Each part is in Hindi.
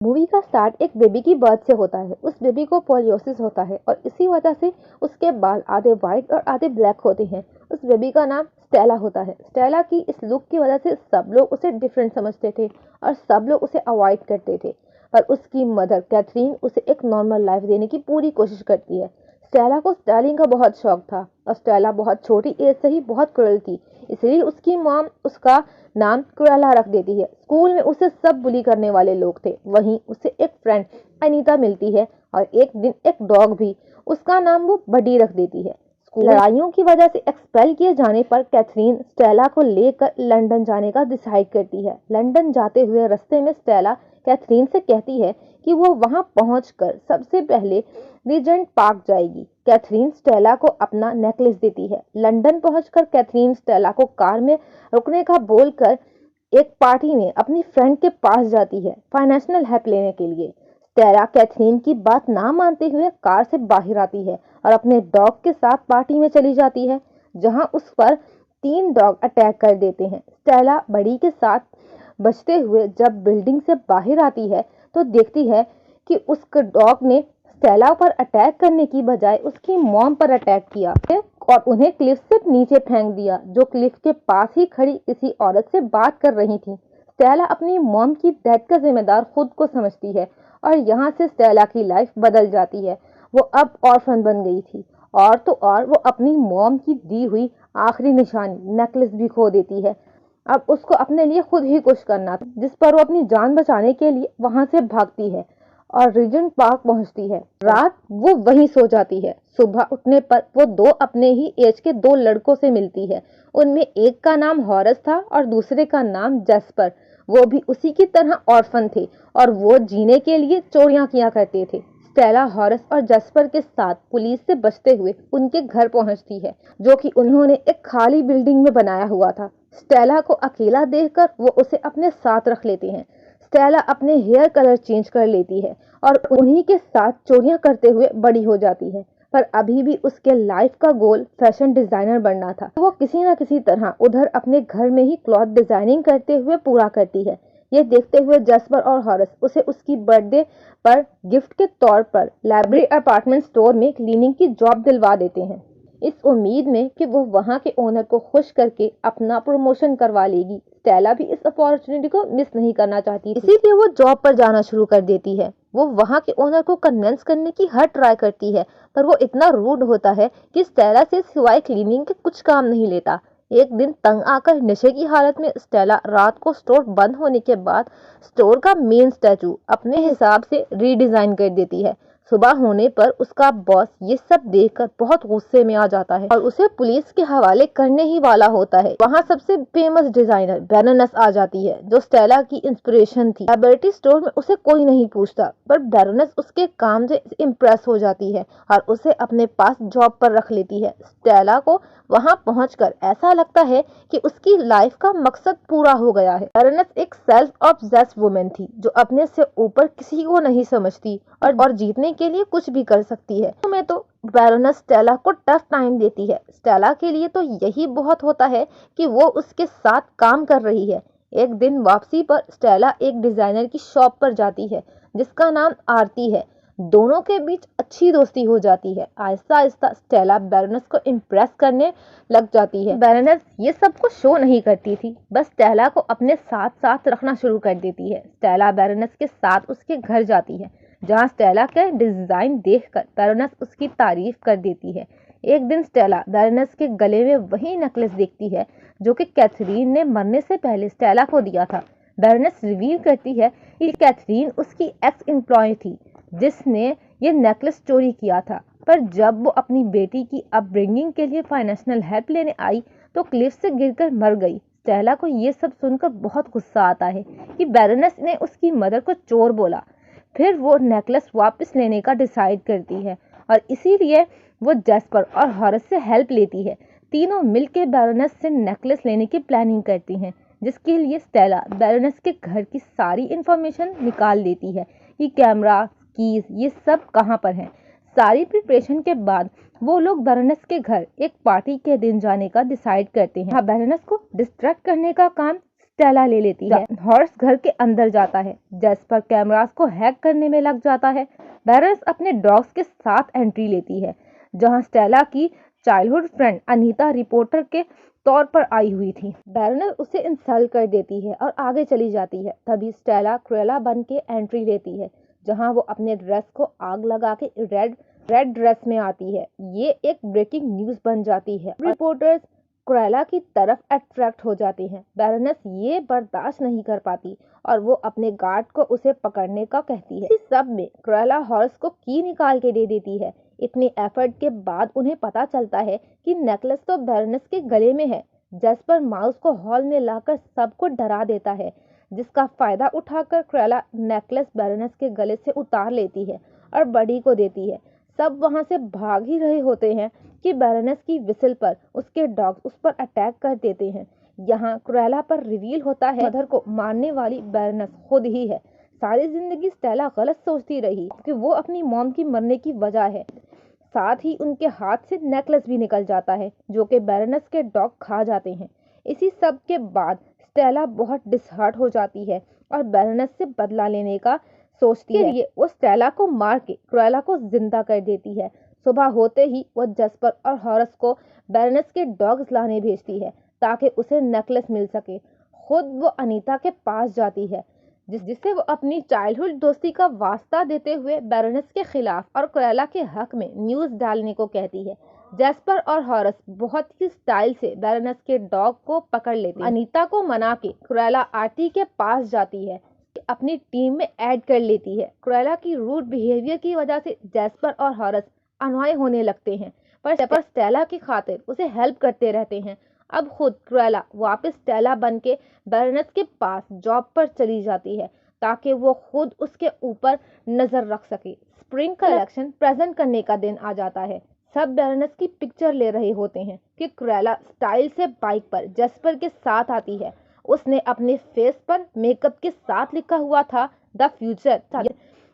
मूवी का स्टार्ट एक बेबी की बर्थ से होता है। उस बेबी को पोलियोसिस होता है और इसी वजह से उसके बाल आधे वाइट और आधे ब्लैक होते हैं। उस बेबी का नाम स्टेला होता है। स्टेला की इस लुक की वजह से सब लोग उसे डिफरेंट समझते थे और सब लोग उसे अवॉइड करते थे। पर उसकी मदर कैथरीन उसे एक नॉर्मल लाइफ देने की पूरी कोशिश करती है। स्टेला को स्टाइलिंग का बहुत शौक था और स्टेला बहुत छोटी एज से ही बहुत क्रूरल थी, इसलिए उसकी मॉम उसका नाम क्रूएला रख देती है। स्कूल में उसे सब बुली करने वाले लोग थे। वहीं उसे एक फ्रेंड अनीता मिलती है और एक दिन एक डॉग भी, उसका नाम वो बडी रख देती है। स्कूल लड़ाइयों की वजह से एक्सपेल किए जाने पर कैथरीन स्टेला को लेकर लंदन जाने का डिसाइड करती है। लंदन जाते हुए रास्ते में स्टेला कैथरीन से कहती है कि वो वहां पहुंचकर सबसे पहले रीजेंट पार्क जाएगी। कैथरीन स्टेला को अपना नेकलेस देती है। लंदन पहुंचकर कैथरीन स्टेला को कार में रुकने का बोलकर एक पार्टी में अपनी फ्रेंड के पास जाती है फाइनेंशियल हेल्प लेने के लिए। स्टेला कैथरीन की बात ना मानते हुए कार से बाहर आती है और अपने डॉग के साथ पार्टी में चली जाती है, जहां उस पर 3 डॉग अटैक कर देते हैं। स्टेला बड़ी के साथ बचते हुए जब बिल्डिंग से बाहर आती है तो देखती है कि उस डॉग ने स्टेला पर अटैक करने की बजाय उसकी मॉम पर अटैक किया और उन्हें क्लिफ से नीचे फेंक दिया, जो क्लिफ के पास ही खड़ी किसी औरत से बात कर रही थी। स्टेला अपनी मॉम की डेथ का जिम्मेदार खुद को समझती है और यहाँ से स्टेला की लाइफ बदल जाती है। वो अब ऑर्फन बन गई थी और तो और वो अपनी मॉम की दी हुई आखिरी निशानी नेकलेस भी खो देती है। अब उसको अपने लिए खुद ही कुछ करना था, जिस पर वो अपनी जान बचाने के लिए वहां से भागती है और रीजेंट पार्क पहुंचती है। रात वो वहीं सो जाती है। सुबह उठने पर वो 2 अपने ही एज के 2 लड़कों से मिलती है। उनमें एक का नाम हॉरस था और दूसरे का नाम जैस्पर। वो भी उसी की तरह ऑर्फन थे और वो जीने के लिए चोरियां किया करते थे। स्टेला हॉरस और जैस्पर के साथ पुलिस से बचते हुए उनके घर पहुंचती है, जो कि उन्होंने एक खाली बिल्डिंग में बनाया हुआ था। स्टेला को अकेला देखकर वो उसे अपने साथ रख लेते हैं। स्टेला अपने हेयर कलर चेंज कर लेती है और उन्हीं के साथ चोरियां करते हुए बड़ी हो जाती है। पर अभी भी उसके लाइफ का गोल फैशन डिजाइनर बनना था। वो किसी न किसी तरह उधर अपने घर में ही क्लॉथ डिजाइनिंग करते हुए पूरा करती है। ये देखते हुए जैस्पर और हॉरस उसे उसकी बर्थडे पर गिफ्ट के तौर पर लाइब्रेरी अपार्टमेंट स्टोर में क्लीनिंग की जॉब दिलवा देते हैं, इस उम्मीद में कि वो वहां के ओनर को खुश करके अपना प्रमोशन करवा लेगी। स्टेला भी इस अपॉर्चुनिटी को मिस नहीं करना चाहती, इसीलिए वो जॉब पर जाना शुरू कर देती है। वो वहां के ओनर को कन्विंस करने की हर ट्राई करती है, पर वो इतना रूड होता है कि स्टेला से सिवाय क्लीनिंग के कुछ काम नहीं लेता। एक दिन तंग आकर नशे की हालत में स्टेला रात को स्टोर बंद होने के बाद स्टोर का मेन स्टैचू अपने हिसाब से रीडिजाइन कर देती है। सुबह होने पर उसका बॉस ये सब देखकर बहुत गुस्से में आ जाता है और उसे पुलिस के हवाले करने ही वाला होता है। वहाँ सबसे फेमस डिजाइनर बैरोनेस आ जाती है, जो स्टेला की इंस्पिरेशन थी। लाइब्रेरी स्टोर में उसे कोई नहीं पूछता, पर बैरोनेस उसके काम से इम्प्रेस हो जाती है और उसे अपने पास जॉब पर रख लेती है। स्टेला को वहां पहुंचकर ऐसा लगता है कि उसकी लाइफ का मकसद पूरा हो गया है। बैरोनेस एक सेल्फ ऑब्सेस्ड वुमेन थी, जो अपने से ऊपर किसी को नहीं समझती और जीतने के लिए कुछ भी कर सकती है। में तो बैरोनेस स्टेला को टफ टाइम देती है। स्टेला के लिए तो यही बहुत होता है कि वो उसके साथ काम कर रही है। एक दिन वापसी पर स्टेला एक डिजाइनर की शॉप पर जाती है, जिसका नाम आरती है। दोनों के बीच अच्छी दोस्ती हो जाती है। आहिस्ता आहिस्ता स्टेला बैरोनेस को इम्प्रेस करने लग जाती है। बैरोनेस ये सब को शो नहीं करती थी, बस स्टेला को अपने साथ साथ रखना शुरू कर देती है। स्टेला बैरोनेस के साथ उसके घर जाती है, जहाँ स्टेला के डिजाइन देखकर बैरोनेस उसकी तारीफ कर देती है। एक दिन स्टेला बैरोनेस के गले में वही नेकलेस देखती है जो कि कैथरीन ने मरने से पहले स्टेला को दिया था। बैरोनेस रिवील करती है कि कैथरीन उसकी एक्स एम्प्लॉय थी, जिसने ये नेकलेस चोरी किया था। पर जब वो अपनी बेटी की अपब्रिंगिंग के लिए फाइनेंशियल हेल्प लेने आई तो क्लिफ से गिरकर मर गई। स्टेला को ये सब सुनकर बहुत गुस्सा आता है कि बैरोनेस ने उसकी मदर को चोर बोला। फिर वो नेकलेस वापस लेने का डिसाइड करती है और इसीलिए वो जैस्पर और हॉरस से हेल्प लेती है। तीनों मिलकर बैरोनेस से नेकलेस लेने की प्लानिंग करती हैं, जिसके लिए स्टेला बैरोनेस के घर की सारी इंफॉर्मेशन निकाल देती है कि कैमरा, कीज ये सब कहाँ पर हैं। सारी प्रिपरेशन के बाद वो लोग बैरोनेस के घर एक पार्टी के दिन जाने का डिसाइड करते हैं। बैरोनेस को डिस्ट्रैक्ट करने का काम स्टेला ले लेती है। हॉर्स घर के अंदर जाता है। जैस्पर कैमरास को हैक करने में लग जाता है। बैरोनेस अपने डॉग्स के साथ एंट्री लेती है, जहां स्टेला की चाइल्डहुड फ्रेंड अनीता रिपोर्टर के तौर पर आई हुई थी। बैरोनेस उसे इंसल्ट कर देती है और आगे चली जाती है। तभी स्टेला क्रुएला बन के एंट्री लेती है, जहां वो अपने ड्रेस को आग लगा के रेड ड्रेस में आती है। ये एक ब्रेकिंग न्यूज बन जाती है। रिपोर्टर्स क्रुएला की तरफ अट्रैक्ट हो जाते हैं। बैरोनेस ये बर्दाश्त नहीं कर पाती और वो अपने गार्ड को उसे पकड़ने का कहती है। इसी सब में क्रुएला हॉर्स को की निकाल के दे देती है। इतने एफर्ट के बाद उन्हें पता चलता है कि नेकलेस तो बैरोनेस के गले में है। जैस्पर माउस को हॉल में लाकर सबको डरा देता है, जिसका फायदा उठाकर क्रुएला नेकलेस बैरोनेस के गले से उतार लेती है और बडी को देती है। सब वहां से भाग ही रहे होते हैं कि बैरोनेस की विसिल पर उसके डॉग्स उस पर अटैक कर देते हैं। यहाँ क्रुएला पर रिवील होता है मदर को मारने वाली बैरोनेस खुद ही है। सारी जिंदगी स्टेला गलत सोचती रही कि वो अपनी मॉम की मरने की वजह है। साथ ही उनके हाथ से नेकलेस भी निकल जाता है, जो कि बैरोनेस के डॉग खा जाते हैं। इसी सब के बाद स्टेला बहुत डिसहर्ट हो जाती है और बैरोनेस से बदला लेने का सोचती है। वो स्टेला को मार के क्रुएला को जिंदा कर देती है। सुबह होते ही वो जैस्पर और हॉरस को बैरोनेस के डॉग्स लाने भेजती है ताकि उसे नेकलेस मिल सके। खुद वो अनीता के पास जाती है, जिससे वो अपनी चाइल्डहुड दोस्ती का वास्ता देते हुए बैरोनेस के खिलाफ और क्रुएला के हक में न्यूज डालने को कहती है। जैस्पर और हॉरस बहुत ही स्टाइल से बैरोनेस के डॉग को पकड़ लेते हैं। अनीता को मना के क्रुएला आर्टी के पास जाती है, अपनी टीम में ऐड कर लेती है। क्रुएला की रूड बिहेवियर की वजह से जैस्पर और हॉरस अनॉय होने लगते हैं, पर स्टेला की खातिर उसे हेल्प करते रहते हैं। अब खुद क्रुएला वापस स्टेला बन के बैरोनेस के पास जॉब पर चली जाती है ताकि वो खुद उसके ऊपर नजर रख सके। स्प्रिंग कलेक्शन प्रेजेंट करने का दिन आ जाता है। सब बैरोनेस की पिक्चर ले रहे होते हैं कि क्रुएला स्टाइल से बाइक पर जैस्पर के साथ आती है। उसने अपने फेस पर मेकअप के साथ लिखा हुआ था द फ्यूचर,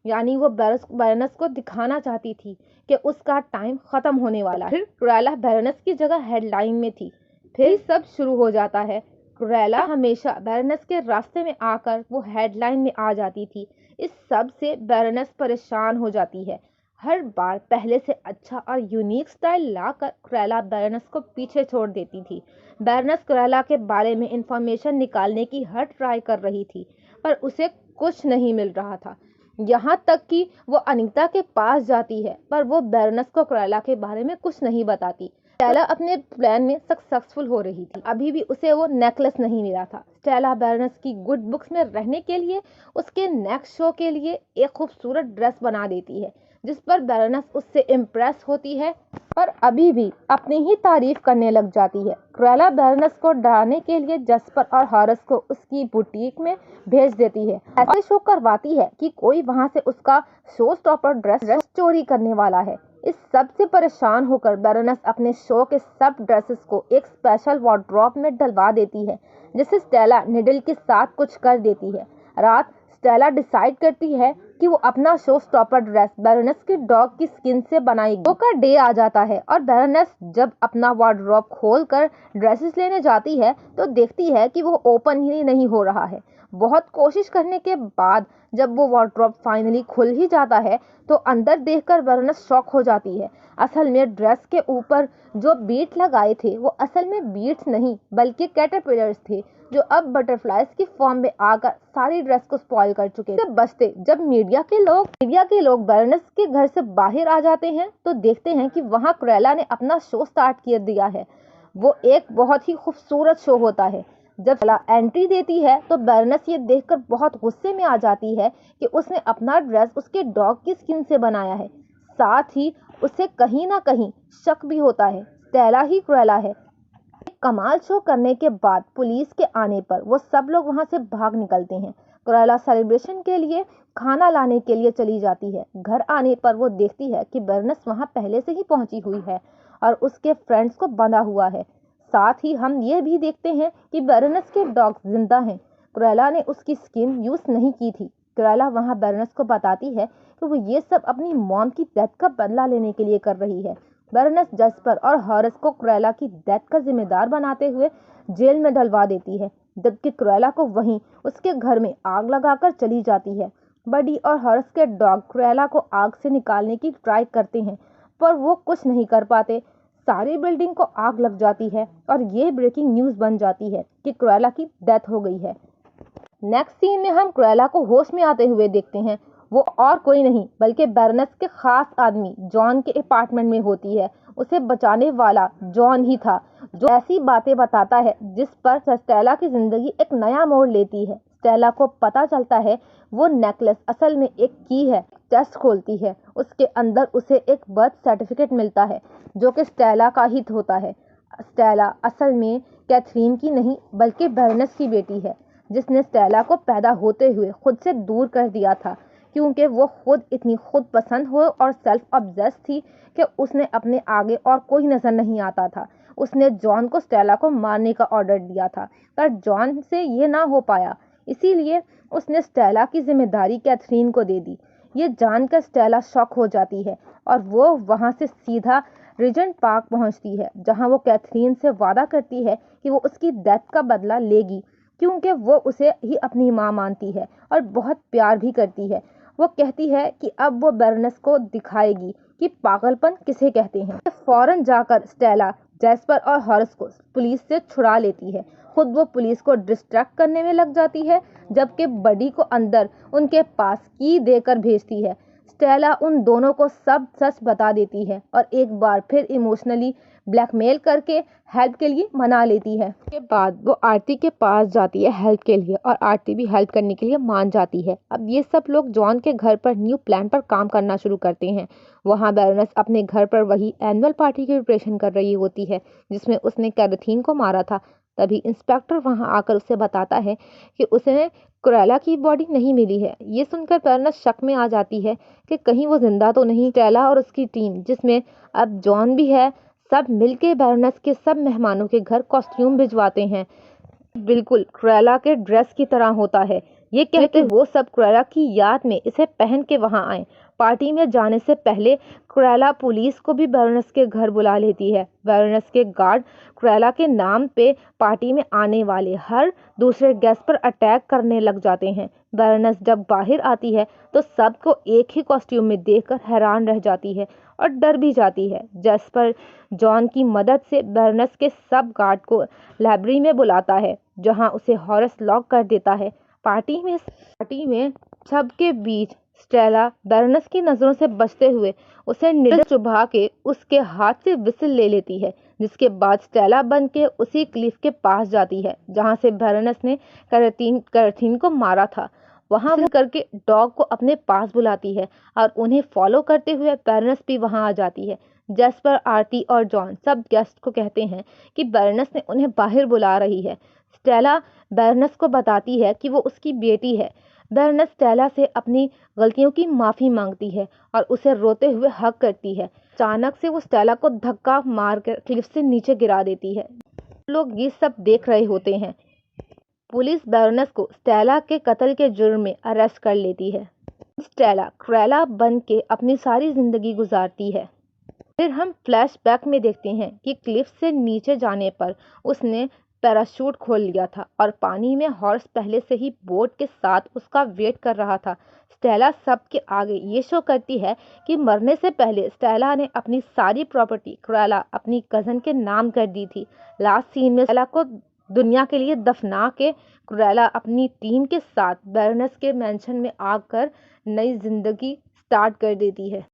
यानी वो बैरोनेस को दिखाना चाहती थी कि उसका टाइम खत्म होने वाला। फिर क्रुएला बैरोनेस की जगह हेडलाइन में थी। फिर सब शुरू हो जाता है। क्रुएला हमेशा बैरोनेस के रास्ते में आकर वो हेडलाइन में आ जाती थी। इस सब से बैरोनेस परेशान हो जाती है। हर बार पहले से अच्छा और यूनिक स्टाइल लाकर क्रुएला बैरोनेस को पीछे छोड़ देती थी। बैरोनेस क्रुएला के बारे में इंफॉर्मेशन निकालने की हर ट्राई कर रही थी, पर उसे कुछ नहीं मिल रहा था। यहाँ तक कि वो अनीता के पास जाती है, पर वो बैरोनेस को क्रुएला के बारे में कुछ नहीं बताती। स्टेला अपने प्लान में सक्सेसफुल हो रही थी। अभी भी उसे वो नेकलेस नहीं मिला था। स्टेला बैरोनेस की गुड बुक्स में रहने के लिए उसके नेक्स्ट शो के लिए एक खूबसूरत ड्रेस बना देती है, जिस पर बैरोनेस उससे इम्प्रेस होती है, पर अभी भी अपनी ही तारीफ करने लग जाती है। क्रुएला बैरोनेस को डराने के लिए जैस्पर और हॉरस को उसकी बुटीक में भेज देती है। ऐसे शो करवाती है कि कोई वहां से उसका शो स्टॉपर ड्रेस चोरी करने वाला है। इस सब से परेशान होकर बैरोनेस अपने शो के सब ड्रेसेस को एक स्पेशल वार्डरोब में डलवा देती है, जिससे स्टेला निडल के साथ कुछ कर देती है। रात स्टेला डिसाइड करती है कि वो अपना शो स्टॉपर ड्रेस बैरोनेस के डॉग की स्किन से बनाएगी। शो का डे आ जाता है और बैरोनेस जब अपना वार्डरोब खोलकर ड्रेसेस लेने जाती है तो देखती है कि वो ओपन ही नहीं हो रहा है। बहुत कोशिश करने के बाद जब वो वार्डरोब फाइनली खुल ही जाता है तो अंदर देखकर बैरोनेस शॉक हो जाती है। असल में ड्रेस के ऊपर जो बीट लगाए थे वो असल में बीट्स नहीं बल्कि कैटरपिलर्स थे, जो अब बटरफ्लाइज की फॉर्म में आकर सारी ड्रेस को स्पॉइल कर चुके थे। बचते जब मीडिया के लोग बैरोनेस के घर से बाहर आ जाते हैं तो देखते हैं कि वहां क्रुएला ने अपना शो स्टार्ट कर दिया है। वो एक बहुत ही खूबसूरत शो होता है। जब स्टेला एंट्री देती है तो बैरोनेस ये देखकर बहुत गुस्से में आ जाती है कि उसने अपना ड्रेस उसके डॉग की स्किन से बनाया है। साथ ही उसे कहीं ना कहीं शक भी होता है स्टेला ही क्रुएला है। कमाल शो करने के बाद पुलिस के आने पर वो सब लोग वहां से भाग निकलते हैं। क्रुएला सेलिब्रेशन के लिए खाना लाने के लिए चली जाती है। घर आने पर वो देखती है कि बैरोनेस वहां पहले से ही पहुंची हुई है और उसके फ्रेंड्स को बंधा हुआ है। साथ ही हम ये भी देखते हैं कि बैरोनेस के डॉग जिंदा हैं। क्रुएला ने उसकी स्किन यूज नहीं की थी। क्रुएला वहां बैरोनेस को बताती है कि वो ये सब अपनी मॉम की डेथ का बदला लेने के लिए कर रही है। बैरोनेस जैस्पर और हॉरस को क्रुएला की डेथ का जिम्मेदार बनाते हुए जेल में डलवा देती है। जबकि क्रुएला को वहीं उसके घर में आग लगाकर चली जाती है। बडी और हॉरस के डॉग क्रुएला को आग से निकालने की ट्राई करते हैं, पर वो कुछ नहीं कर पाते। सारी बिल्डिंग को आग लग जाती है और ये ब्रेकिंग न्यूज़ बन जाती है कि क्रुएला की डेथ हो गई है। नेक्स्ट सीन में हम क्रुएला को होश में आते हुए देखते हैं। वो और कोई नहीं बल्कि बैरनेस के खास आदमी जॉन के अपार्टमेंट में होती है। उसे बचाने वाला जॉन ही था, जो ऐसी बातें बताता है जिस पर स्टेला की जिंदगी एक नया मोड़ लेती है। स्टेला को पता चलता है वो नेकलेस असल में एक की है। चेस्ट खोलती है, उसके अंदर उसे एक बर्थ सर्टिफिकेट मिलता है जो कि स्टेला का ही होता है। स्टेला असल में कैथरीन की नहीं बल्कि बैरनेस की बेटी है, जिसने स्टेला को पैदा होते हुए खुद से दूर कर दिया था, क्योंकि वो खुद इतनी खुद पसंद हो और सेल्फ ऑब्सेस्ड थी कि उसने अपने आगे और कोई नजर नहीं आता था। उसने जॉन को स्टेला को मारने का ऑर्डर दिया था, पर जॉन से ये ना हो पाया, इसीलिए उसने स्टेला की जिम्मेदारी कैथरीन को दे दी। ये जानकर स्टेला शॉक हो जाती है और वो वहाँ से सीधा रिजेंट पार्क पहुँचती है, जहाँ वो कैथरीन से वादा करती है कि वो उसकी डेथ का बदला लेगी, क्योंकि वो उसे ही अपनी माँ मानती है और बहुत प्यार भी करती है। वो कहती है कि अब वो बैरनेस को दिखाएगी कि पागलपन किसे कहते हैं। फौरन जाकर स्टेला जैस्पर और हॉरस को पुलिस से छुड़ा लेती है। खुद वो पुलिस को डिस्ट्रैक्ट करने में लग जाती है, जबकि बडी को अंदर उनके पास की देकर भेजती है। स्टेला उन दोनों को सब सच बता देती है और एक बार फिर इमोशनली ब्लैकमेल करके हेल्प के लिए मना लेती है। उसके बाद वो आरती के पास जाती है हेल्प के लिए, और आरती भी हेल्प करने के लिए मान जाती है। अब ये सब लोग जॉन के घर पर न्यू प्लान पर काम करना शुरू करते हैं। वहाँ बैरनेस अपने घर पर वही एनुअल पार्टी की प्रिपरेशन कर रही होती है जिसमें उसने कैथरीन को मारा था। तभी इंस्पेक्टर वहाँ आकर उसे बताता है कि उसे क्रुएला की बॉडी नहीं मिली है। ये सुनकर बैरनेस शक में आ जाती है कि कहीं वो जिंदा तो नहीं। स्टेला और उसकी टीम, जिसमें अब जॉन भी है, सब मिलके बैरनेस के सब मेहमानों के घर कॉस्ट्यूम भिजवाते हैं, बिल्कुल क्रुएला के ड्रेस की तरह होता है। ये कहते वो सब क्रुएला की याद में इसे पहन के वहां आए। पार्टी में जाने से पहले क्रुएला पुलिस को भी बैरनेस के घर बुला लेती है। बैरनेस के गार्ड क्रुएला के नाम पे पार्टी में आने वाले हर दूसरे गेस्ट पर अटैक करने लग जाते हैं। बैरनेस जब बाहर आती है तो सबको एक ही कॉस्ट्यूम में देखकर हैरान रह जाती है और डर भी जाती है। जैस्पर जॉन की मदद से बैरनेस के सब गार्ड को लाइब्रेरी में बुलाता है, जहां उसे हॉरस लॉक कर देता है। पार्टी में सबके बीच स्टेला बैरनेस की नजरों से बचते हुए उसे निडल चुभा के उसके हाथ से विसिल ले लेती है, जिसके बाद स्टेला बन के उसी क्लिफ के पास जाती है जहां से बैरनेस ने कैथरीन को मारा था। वहां वो करके डॉग को अपने पास बुलाती है और उन्हें फॉलो करते हुए बैरनेस भी वहां आ जाती है। जैस्पर, आरती और जॉन सब गेस्ट को कहते हैं कि बैरनेस ने उन्हें बाहर बुला रही है। स्टेला बैरनेस को बताती है कि वो उसकी बेटी है। बैरनेस स्टेला से अपनी गलतियों की माफ़ी मांगती है और उसे रोते हुए हग करती है। अचानक से वो स्टेला को धक्का मारकर क्लिफ से नीचे गिरा देती है। लोग ये सब देख रहे होते हैं। पुलिस बैरनेस को स्टेला के कत्ल के जुर्म में अरेस्ट कर लेती है। स्टेला क्रुएला बन के अपनी सारी जिंदगी गुजारती है। फिर हम फ्लैशबैक में देखते हैं कि क्लिफ से नीचे जाने पर उसने पैराशूट खोल लिया था और पानी में हॉर्स पहले से ही बोट के साथ उसका वेट कर रहा था। स्टेला सबके आगे ये शो करती है कि मरने से पहले स्टेला ने अपनी सारी प्रॉपर्टी क्रुएला अपनी कजन के नाम कर दी थी। लास्ट सीन में स्टेला को दुनिया के लिए दफना के क्रुएला अपनी टीम के साथ बैरनेस के मैंशन में आकर नई जिंदगी स्टार्ट कर देती है।